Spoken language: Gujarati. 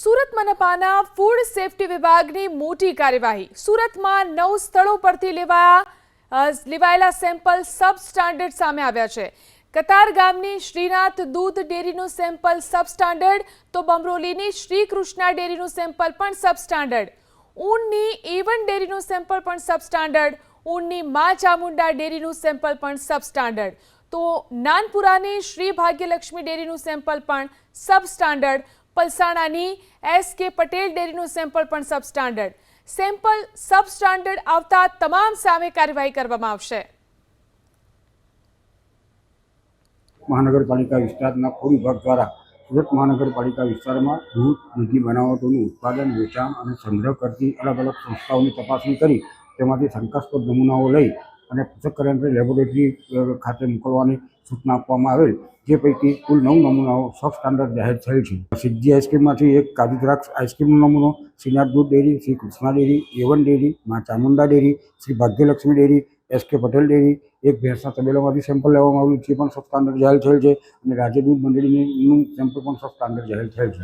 સુરત મનપાના ફૂડ સેફટી વિભાગની મોટી કાર્યવાહી। સુરતમાં 9 સ્થળો પરથી લેવાયેલા સેમ્પલ સબ સ્ટાન્ડર્ડ સામે આવ્યા છે। કતાર ગામની શ્રીનાથ દૂધ ડેરીનું સેમ્પલ સબ સ્ટાન્ડર્ડ તો બમરોલીની શ્રી કૃષ્ણા ડેરીનું સેમ્પલ પણ સબ સ્ટાન્ડર્ડ। ઊનની A1 ડેરીનું સેમ્પલ પણ સબ સ્ટાન્ડર્ડ। ઊનની મા ચામુંડા ડેરીનું સેમ્પલ પણ સબ સ્ટાન્ડર્ડ તો નાનપુરાની શ્રી ભાગ્યલક્ષ્મી ડેરીનું સેમ્પલ પણ સબ સ્ટાન્ડર્ડ। પલસાણાની SK પટેલ ડેરીનું સેમ્પલ પણ સબ સ્ટાન્ડર્ડ। સેમ્પલ સબ સ્ટાન્ડર્ડ આવતા તમામ સામે કાર્યવાહી કરવામાં આવશે। મહાનગરપાલિકા વિસ્તારના ફૂડ વિભાગ દ્વારા સુરત મહાનગરપાલિકા વિસ્તારમાં દૂધની બનાવટોનું ઉત્પાદન, વેચાણ અને સંગ્રહ કરતી અલગ અલગ સંસ્થાઓની તપાસણી કરી તેમાંથી શંકાસ્પદ નમૂનાઓ લઈ અને પૃથ્થકરણ લેબોરેટરી ખાતે મોકલવાની સૂચના આપવામાં આવેલ, જે પૈકી કુલ 9 નમૂનાઓ સબ સ્ટાન્ડર્ડ જાહેર થયેલ છે। સિદ્ધિ આઈસ્ક્રીમમાંથી એક કાજુ દ્રાક્ષ આઈસ્ક્રીમનો નમૂનો, શ્રીનાથ દૂધ dairy, Shri Krishna dairy, A1 dairy, Maa Chamunda dairy, Shri Bhagyalakshmi dairy, SK Patel dairy, એક ભેંસના તબેલામાંથી સેમ્પલ લેવામાં આવેલું, જે પણ સબ સ્ટાન્ડર્ડ જાહેર થયેલ છે અને રાજ્ય દૂધ મંડળીનું સેમ્પલ પણ સબ સ્ટાન્ડર્ડ જાહેર થયેલ છે।